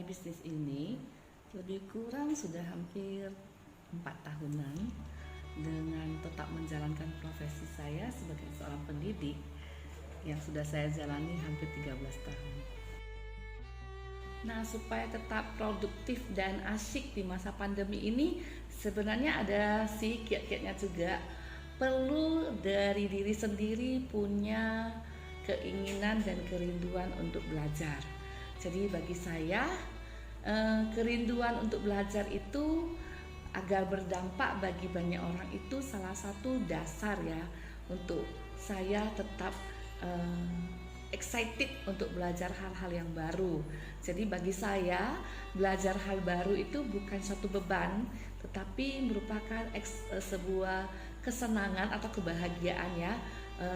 bisnis ini lebih kurang sudah hampir 4 tahunan dengan tetap menjalankan profesi saya sebagai seorang pendidik yang sudah saya jalani hampir 13 tahun. Nah, supaya tetap produktif dan asyik di masa pandemi ini, sebenarnya ada sih kiat-kiatnya juga. Perlu dari diri sendiri punya keinginan dan kerinduan untuk belajar. Jadi bagi saya, kerinduan untuk belajar itu agar berdampak bagi banyak orang itu salah satu dasar ya untuk saya tetap excited untuk belajar hal-hal yang baru. Jadi bagi saya belajar hal baru itu bukan suatu beban, tetapi merupakan sebuah kesenangan atau kebahagiaan ya.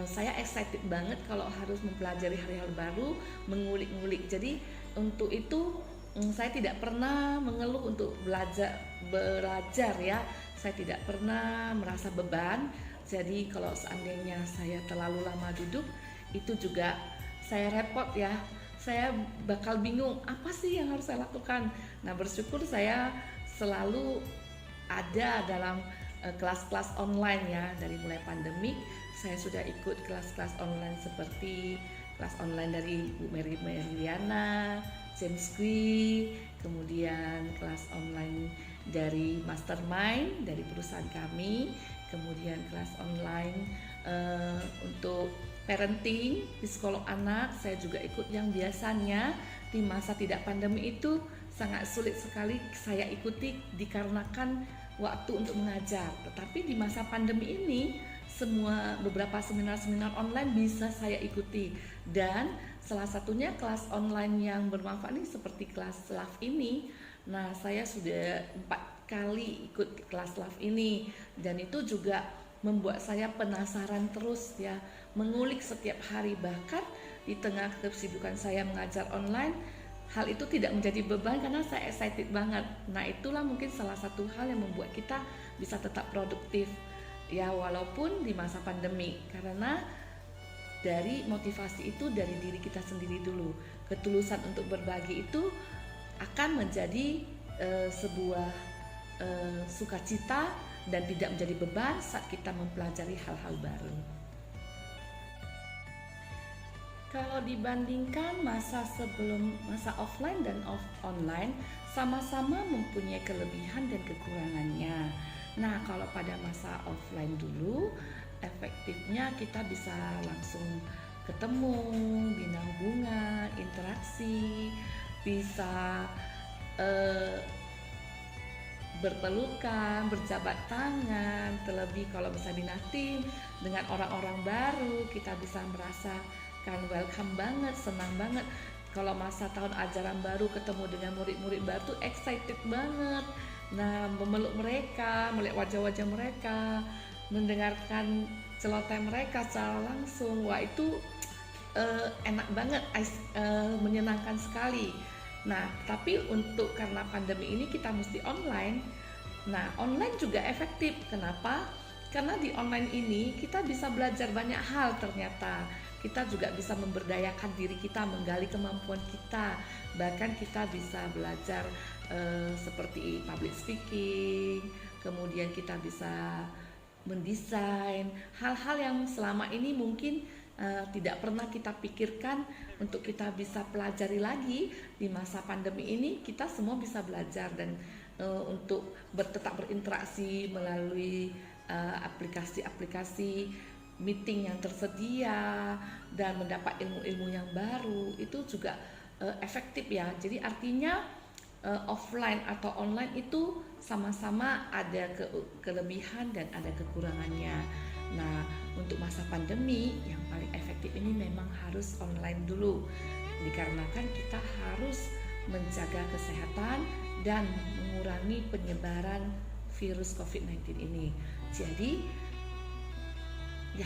Saya excited banget kalau harus mempelajari hal-hal baru, mengulik-ngulik. Jadi untuk itu saya tidak pernah mengeluh untuk belajar ya. Saya tidak pernah merasa beban. Jadi kalau seandainya saya terlalu lama duduk, itu juga saya repot ya. Saya bakal bingung apa sih yang harus saya lakukan. Nah, bersyukur saya selalu ada dalam kelas-kelas online ya. Dari mulai pandemik saya sudah ikut kelas-kelas online seperti kelas online dari Bu Meridiana, James Gui, kemudian kelas online dari Mastermind dari perusahaan kami, kemudian kelas online untuk parenting, psikolog anak. Saya juga ikut yang biasanya di masa tidak pandemi itu sangat sulit sekali saya ikuti dikarenakan waktu untuk mengajar. Tetapi di masa pandemi ini beberapa seminar-seminar online bisa saya ikuti, dan salah satunya kelas online yang bermanfaat ini seperti kelas live ini. Nah, saya sudah 4 kali ikut kelas live ini, dan itu juga membuat saya penasaran terus ya, mengulik setiap hari. Bahkan di tengah kesibukan saya mengajar online, hal itu tidak menjadi beban karena saya excited banget. Nah, itulah mungkin salah satu hal yang membuat kita bisa tetap produktif ya, walaupun di masa pandemi, karena dari motivasi itu dari diri kita sendiri dulu. Ketulusan untuk berbagi itu akan menjadi sebuah sukacita dan tidak menjadi beban saat kita mempelajari hal-hal baru. Kalau dibandingkan masa sebelum masa offline dan online, sama-sama mempunyai kelebihan dan kekurangannya. Nah, kalau pada masa offline dulu, efektifnya kita bisa langsung ketemu, bina hubungan, interaksi, bisa berpelukan, berjabat tangan. Terlebih kalau bisa binatim dengan orang-orang baru, kita bisa merasakan welcome banget, senang banget. Kalau masa tahun ajaran baru ketemu dengan murid-murid baru tuh excited banget. Nah, memeluk mereka, melihat wajah-wajah mereka, mendengarkan celoteh mereka secara langsung, wah itu enak banget, menyenangkan sekali. Nah, tapi karena pandemi ini kita mesti online. Nah, online juga efektif. Kenapa? Karena di online ini kita bisa belajar banyak hal ternyata. Kita juga bisa memberdayakan diri kita, menggali kemampuan kita. Bahkan kita bisa belajar seperti public speaking, kemudian kita bisa mendesain hal-hal yang selama ini mungkin tidak pernah kita pikirkan untuk kita bisa pelajari lagi. Di masa pandemi ini kita semua bisa belajar dan untuk tetap berinteraksi melalui aplikasi-aplikasi meeting yang tersedia dan mendapat ilmu-ilmu yang baru, itu juga efektif ya. Jadi artinya offline atau online itu sama-sama ada kelebihan dan ada kekurangannya. Nah, untuk masa pandemi yang paling efektif ini memang harus online dulu, dikarenakan kita harus menjaga kesehatan dan mengurangi penyebaran virus COVID-19 ini. Jadi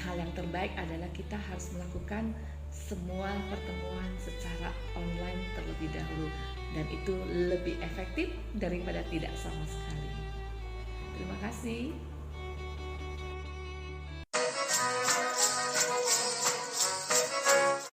hal yang terbaik adalah kita harus melakukan semua pertemuan secara online terlebih dahulu, dan itu lebih efektif daripada tidak sama sekali. Terima kasih.